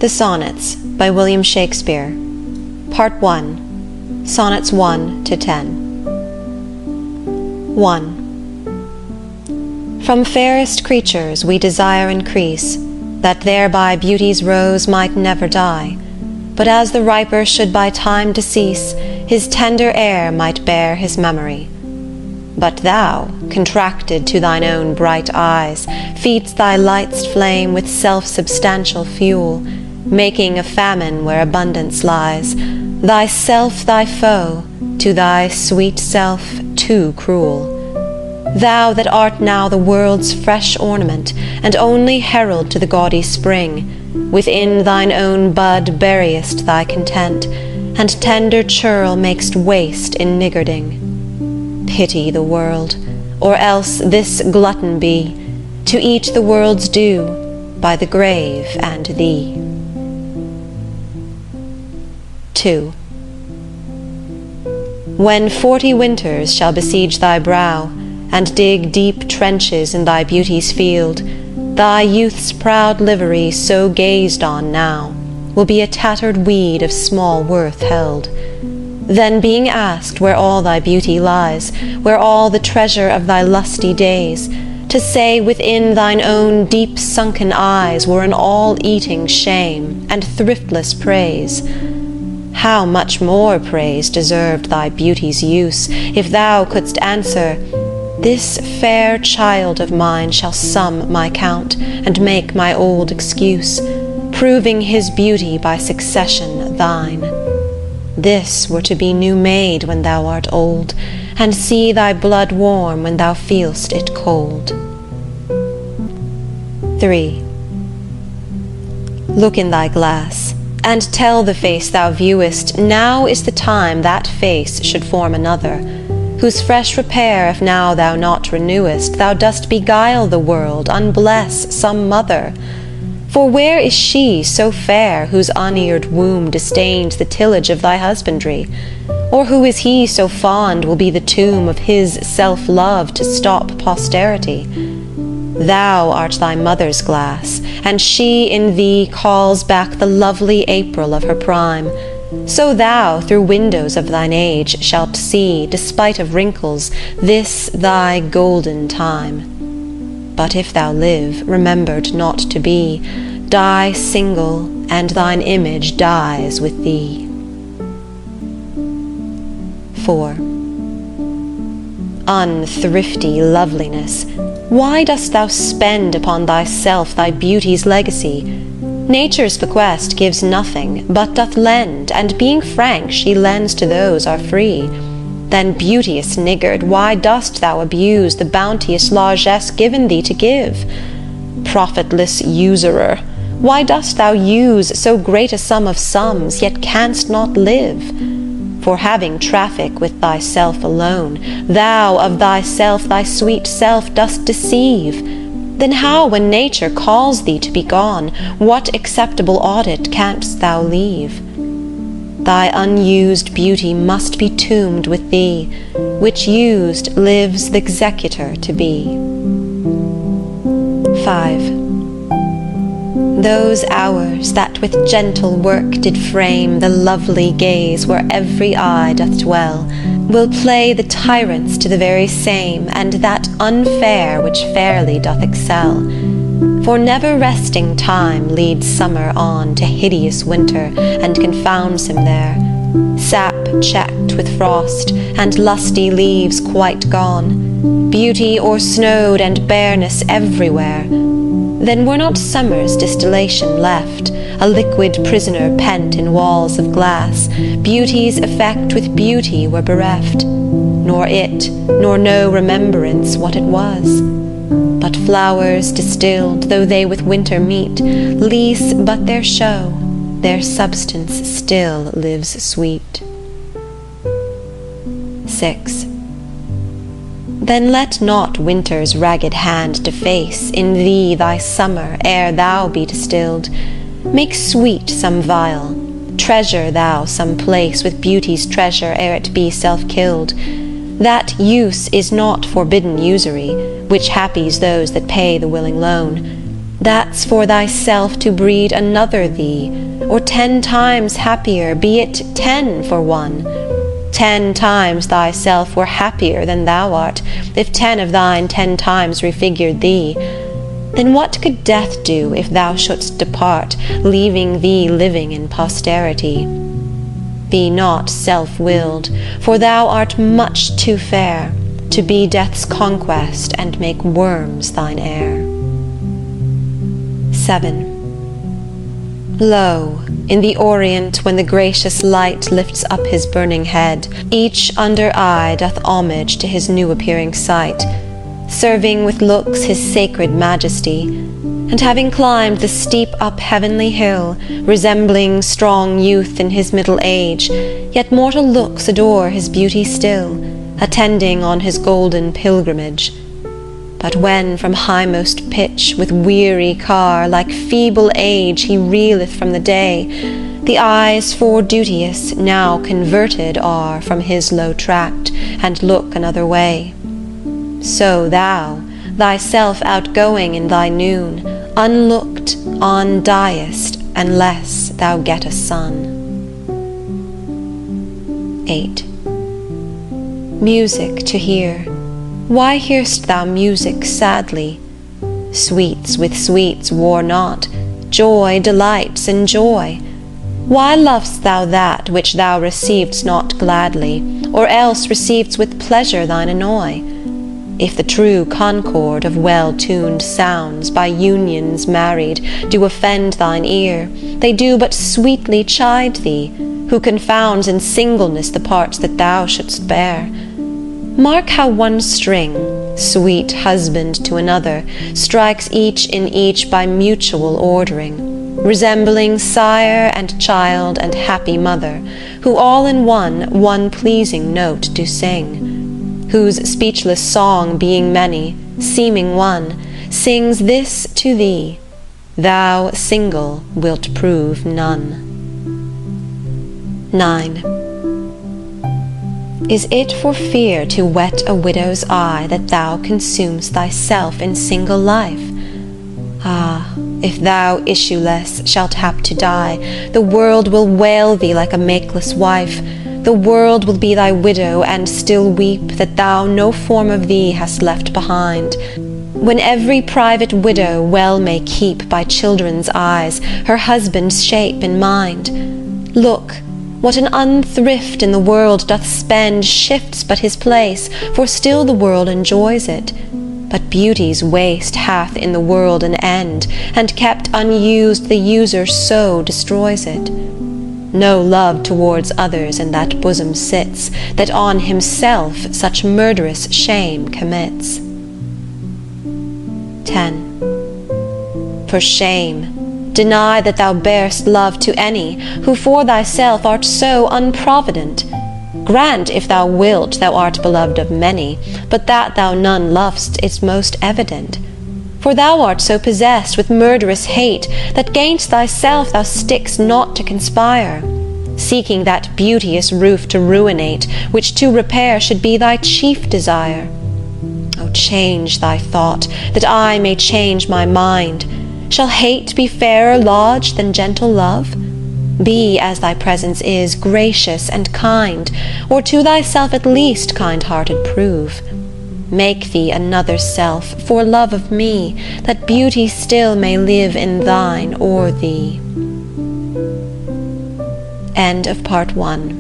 The Sonnets by William Shakespeare. Part 1. Sonnets 1 to 10. 1. From fairest creatures we desire increase, that thereby beauty's rose might never die, but as the riper should by time decease, his tender air might bear his memory. But thou, contracted to thine own bright eyes, feed'st thy light's flame with self-substantial fuel, making a famine where abundance lies, thyself thy foe, to thy sweet self too cruel. Thou that art now the world's fresh ornament, and only herald to the gaudy spring, within thine own bud buryest thy content, and tender churl mak'st waste in niggarding. Pity the world, or else this glutton be, to eat the world's due by the grave and thee. 2. When 40 winters shall besiege thy brow, and dig deep trenches in thy beauty's field, thy youth's proud livery so gazed on now will be a tattered weed of small worth held. Then being asked where all thy beauty lies, where all the treasure of thy lusty days, to say within thine own deep sunken eyes were an all-eating shame and thriftless praise. How much more praise deserved thy beauty's use, if thou couldst answer, this fair child of mine shall sum my count, and make my old excuse, proving his beauty by succession thine. This were to be new made when thou art old, and see thy blood warm when thou feel'st it cold. 3. Look in thy glass, and tell the face thou viewest, now is the time that face should form another, whose fresh repair if now thou not renewest, thou dost beguile the world, unbless some mother. For where is she so fair whose uneared womb disdains the tillage of thy husbandry? Or who is he so fond will be the tomb of his self-love to stop posterity? Thou art thy mother's glass, and she in thee calls back the lovely April of her prime. So thou through windows of thine age shalt see, despite of wrinkles, this thy golden time. But if thou live, remembered not to be, die single, and thine image dies with thee. 4. Unthrifty loveliness, why dost thou spend upon thyself thy beauty's legacy? Nature's bequest gives nothing, but doth lend, and being frank, she lends to those are free. Then, beauteous niggard, why dost thou abuse the bounteous largesse given thee to give? Profitless usurer, why dost thou use so great a sum of sums, yet canst not live? For having traffic with thyself alone, thou of thyself thy sweet self dost deceive. Then how, when nature calls thee to be gone, what acceptable audit canst thou leave? Thy unused beauty must be tombed with thee, which used lives th' executor to be. 5. Those hours that with gentle work did frame the lovely gaze where every eye doth dwell, will play the tyrants to the very same, and that unfair which fairly doth excel. For never resting time leads summer on to hideous winter, and confounds him there. Sap checked with frost, and lusty leaves quite gone, beauty o'ersnowed and bareness everywhere. Then were not summer's distillation left, a liquid prisoner pent in walls of glass, beauty's effect with beauty were bereft, nor it, nor no remembrance what it was. But flowers distilled, though they with winter meet, lease but their show, their substance still lives sweet. 6. Then let not winter's ragged hand deface in thee thy summer ere thou be distilled. Make sweet some vial, treasure thou some place with beauty's treasure ere it be self-killed. That use is not forbidden usury, which happies those that pay the willing loan. That's for thyself to breed another thee, or 10 times happier, be it 10 for one. 10 times thyself were happier than thou art, if 10 of thine 10 times refigured thee. Then what could death do if thou shouldst depart, leaving thee living in posterity? Be not self-willed, for thou art much too fair to be death's conquest and make worms thine heir. 7. Lo, in the orient, when the gracious light lifts up his burning head, each under eye doth homage to his new appearing sight, serving with looks his sacred majesty, and having climbed the steep up heavenly hill, resembling strong youth in his middle age, yet mortal looks adore his beauty still, attending on his golden pilgrimage. But when from highmost pitch with weary car, like feeble age, he reeleth from the day, the eyes foreduteous now converted are from his low tract, and look another way. So thou, thyself outgoing in thy noon, unlooked on diest, unless thou get a son. 8. Music to hear. Why hear'st thou music sadly? Sweets with sweets war not, joy delights in joy. Why lov'st thou that which thou receivedst not gladly, or else receivedst with pleasure thine annoy? If the true concord of well-tuned sounds, by unions married, do offend thine ear, they do but sweetly chide thee, who confounds in singleness the parts that thou shouldst bear. Mark how one string, sweet husband to another, strikes each in each by mutual ordering, resembling sire and child and happy mother, who all in one pleasing note do sing, whose speechless song being many, seeming one, sings this to thee, thou single wilt prove none. 9. Is it for fear to wet a widow's eye that thou consumest thyself in single life? Ah, if thou issueless shalt hap to die, the world will wail thee like a makeless wife. The world will be thy widow, and still weep that thou no form of thee hast left behind. When every private widow well may keep by children's eyes her husband's shape in mind. Look, what an unthrift in the world doth spend shifts but his place, for still the world enjoys it. But beauty's waste hath in the world an end, and kept unused the user so destroys it. No love towards others in that bosom sits, that on himself such murderous shame commits. 10. For shame, deny that thou bear'st love to any, who for thyself art so unprovident. Grant, if thou wilt, thou art beloved of many, but that thou none lov'st is most evident. For thou art so possessed with murderous hate, that 'gainst thyself thou stick'st not to conspire, seeking that beauteous roof to ruinate, which to repair should be thy chief desire. O change thy thought, that I may change my mind. Shall hate be fairer lodged than gentle love? Be, as thy presence is, gracious and kind, or to thyself at least kind-hearted prove. Make thee another self, for love of me, that beauty still may live in thine or thee. End of Part 1.